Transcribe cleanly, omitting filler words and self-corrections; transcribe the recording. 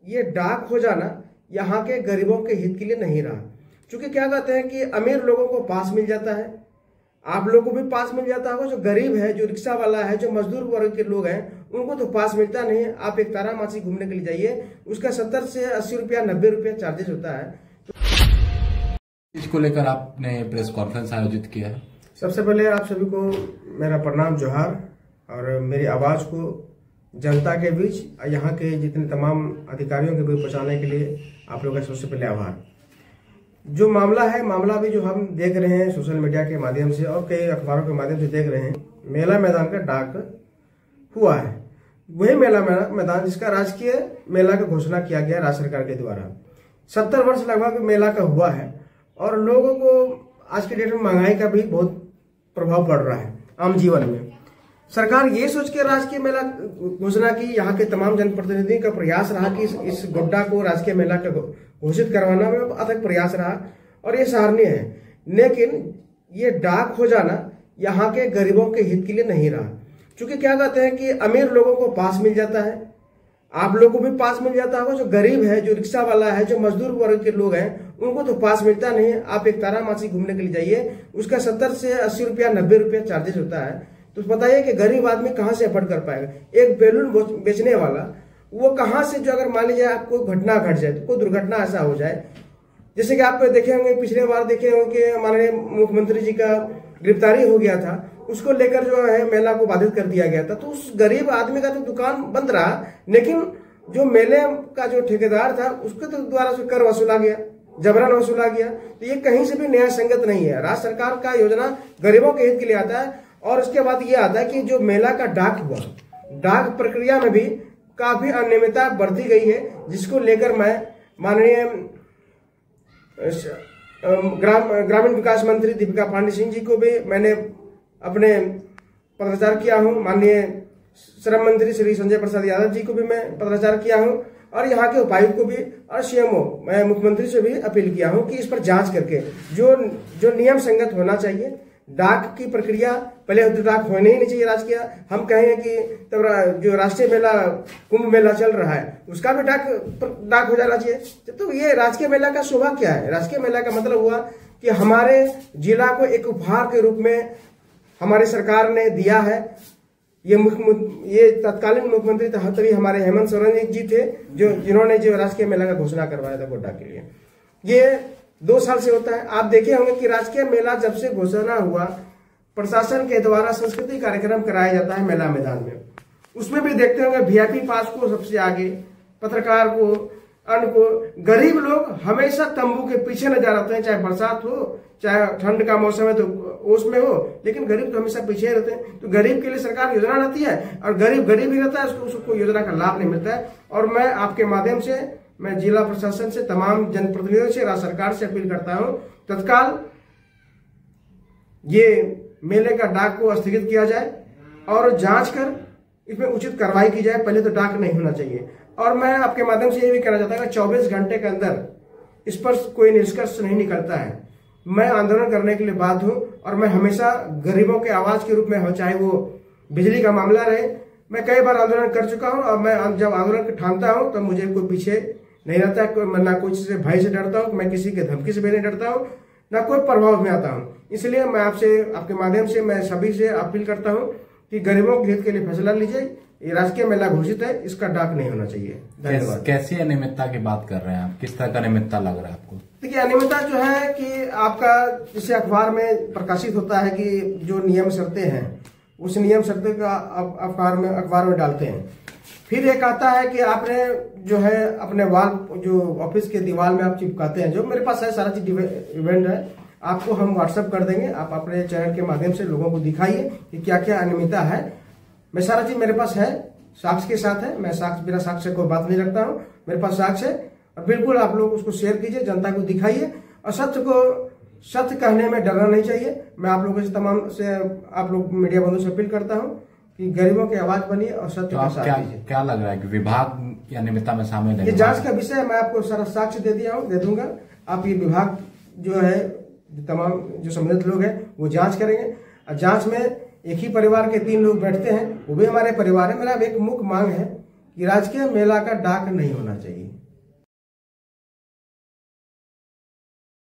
ये डाक हो जाना यहाँ के गरीबों के हित के लिए नहीं रहा। क्योंकि क्या कहते हैं कि अमीर लोगों को पास मिल जाता है, आप लोगों को भी पास मिल जाता होगा। जो गरीब है, जो रिक्शा वाला है, जो मजदूर वर्ग के लोग हैं, उनको तो पास मिलता नहीं है। आप एक तारामाची घूमने के लिए जाइए, उसका 70 से 80 रुपया 90 रुपया चार्जेस होता है। इसको लेकर आपने प्रेस कॉन्फ्रेंस आयोजित किया है। सबसे पहले आप सभी को मेरा प्रणाम, जोहार, और मेरी आवाज को जनता के बीच, यहाँ के जितने तमाम अधिकारियों के बीच पहुंचाने के लिए आप लोगों का सबसे पहले आभार। जो मामला भी जो हम देख रहे हैं सोशल मीडिया के माध्यम से और कई अखबारों के माध्यम से देख रहे हैं, मेला मैदान का डाक हुआ है। वही मेला मैदान जिसका राजकीय मेला का घोषणा किया गया राज्य सरकार के द्वारा। 70 वर्ष लगभग मेला का हुआ है और लोगों को आज के डेट में महंगाई का भी बहुत प्रभाव पड़ रहा है आम जीवन में। सरकार ये सोच के राजकीय मेला घोषणा की, यहाँ के तमाम जनप्रतिनिधियों का प्रयास रहा कि इस गोड्डा को राजकीय मेला का घोषित करवाना में अथक प्रयास रहा और ये सराहनीय है। लेकिन ये डाक हो जाना यहाँ के गरीबों के हित के लिए नहीं रहा। क्योंकि क्या कहते हैं कि अमीर लोगों को पास मिल जाता है, आप लोगों को भी पास मिल जाता होगा। जो गरीब है, जो रिक्शा वाला है, जो मजदूर वर्ग के लोग हैं, उनको तो पास मिलता नहीं है। आप एक तारामाची घूमने के लिए जाइए, उसका 70 से 80 रुपया 90 रुपया चार्जेस होता है। तो बताइए कि गरीब आदमी कहाँ से अफोर्ड कर पाएगा। एक बैलून बेचने वाला वो कहाँ से, जो अगर मान लीजिए आपको घटना घट जाए, तो कोई दुर्घटना ऐसा हो जाए, जैसे कि आप देखे होंगे, पिछले बार देखे होंगे कि माननीय मुख्यमंत्री जी का गिरफ्तारी हो गया था, उसको लेकर जो है मेला को बाधित कर दिया गया था। तो उस गरीब आदमी का तो दुकान बंद रहा, लेकिन जो मेले का जो ठेकेदार था उसके तो द्वारा से कर वसूला गया, जबरन वसूला गया। तो ये कहीं से भी न्याय संगत नहीं है। राज्य सरकार का योजना गरीबों के हित के लिए आता है। और उसके बाद ये आता है कि जो मेला का डाक हुआ, डाक प्रक्रिया में भी काफी अनियमितता बरती गई है, जिसको लेकर मैं माननीय ग्रामीण विकास मंत्री दीपिका पांडे सिंह जी को भी मैंने अपने पत्राचार किया हूं। माननीय श्रम मंत्री श्री संजय प्रसाद यादव जी को भी मैं पत्राचार किया हूं और यहाँ के उपायुक्त को भी और सीएमओ, मैं मुख्यमंत्री से भी अपील किया हूं कि इस पर जांच करके जो नियम संगत होना चाहिए, डाक की प्रक्रिया पहले डाक होने ही नहीं चाहिए राजकीय। हम कहेंगे कि तो जो राष्ट्रीय मेला कुंभ मेला चल रहा है उसका भी डाक हो जाना चाहिए। तो ये राजकीय मेला का शोभा क्या है? राजकीय मेला का मतलब हुआ कि हमारे जिला को एक उपहार के रूप में हमारी सरकार ने दिया है। ये तत्कालीन मुख्यमंत्री तभी हमारे हेमंत सोरेन जी थे, जिन्होंने जो राजकीय मेला का घोषणा करवाया था गोड्डा के लिए। ये 2 साल से होता है। आप देखे होंगे कि राजकीय मेला जब से घोषणा हुआ, प्रशासन के द्वारा सांस्कृतिक कार्यक्रम कराया जाता है मेला मैदान में। उसमें भी देखते होंगे वीआईपी पास को सबसे आगे, पत्रकार को, अन्य को। गरीब लोग हमेशा तंबू के पीछे नजर आते हैं, चाहे बरसात हो, चाहे ठंड का मौसम है तो उसमें हो, लेकिन गरीब तो हमेशा पीछे रहते हैं। तो गरीब के लिए सरकार योजना लाती है और गरीब ही रहता है, उसको योजना का लाभ नहीं मिलता है। और मैं आपके माध्यम से, मैं जिला प्रशासन से, तमाम जनप्रतिनिधियों से, राज्य सरकार से अपील करता हूं, तत्काल ये मेले का डाक को स्थगित किया जाए और जांच कर इसमें उचित कार्रवाई की जाए। पहले तो डाक नहीं होना चाहिए। और मैं आपके माध्यम से ये भी कहना चाहता हूं कि 24 घंटे के अंदर इस पर कोई निष्कर्ष नहीं निकलता है, मैं आंदोलन करने के लिए बाध्य हूं। और मैं हमेशा गरीबों के आवाज के रूप में हो, चाहे वो बिजली का मामला रहे। मैं कई बार आंदोलन कर चुका हूं और मैं जब आंदोलन ठानता हूं तो मुझे कोई पीछे नहीं रहता है। मैं ना कोई से भाई से डरता हूं, मैं किसी के धमकी से भी नहीं डरता हूं, ना कोई प्रभाव में आता हूं। इसलिए मैं आपके माध्यम से मैं सभी से अपील करता हूं कि गरीबों के हित के लिए फैसला लीजिए। ये राजकीय मेला घोषित है, इसका डाक नहीं होना चाहिए। धन्यवाद। कैसी अनियमितता की बात कर रहे हैं आप? किस तरह का अनियमितता लग रहा है आपको? देखिए, अनियमितता जो है कि आपका जैसे अखबार में प्रकाशित होता है कि जो नियम शर्तें हैं, उस नियम शर्तें का अखबार में डालते हैं। फिर एक आता है कि आपने जो है अपने वाल, जो ऑफिस के दीवार में आप चिपकाते हैं, जो मेरे पास है सारा चीज इवेंट है, आपको हम व्हाट्सएप कर देंगे। आप अपने चैनल के माध्यम से लोगों को दिखाइए कि क्या क्या अनियमितता है। मैं सारा चीज मेरे पास है, साक्ष्य के साथ है। मैं बिना साक्ष्य कोई बात नहीं रखता हूँ, मेरे पास साक्ष्य है। और बिल्कुल आप लोग उसको शेयर कीजिए, जनता को दिखाइए। और सत्य कहने में डरना नहीं चाहिए। मैं आप लोगों से, तमाम से, आप लोग मीडिया बंधु से अपील करता हूँ कि गरीबों की आवाज बनिए और सत्य का साथ दीजिए। क्या लग रहा है कि विभाग या अनियमितता में शामिल है? ये जांच का विषय मैं आपको सारा साक्ष्य दे दूंगा। आप ये विभाग जो है, तमाम जो संबंधित लोग हैं वो जांच करेंगे। और जांच में एक ही परिवार के 3 लोग बैठते हैं, वो भी हमारे परिवार है। मेरा एक मुख्य मांग है कि राजकीय मेला का डाक नहीं होना चाहिए।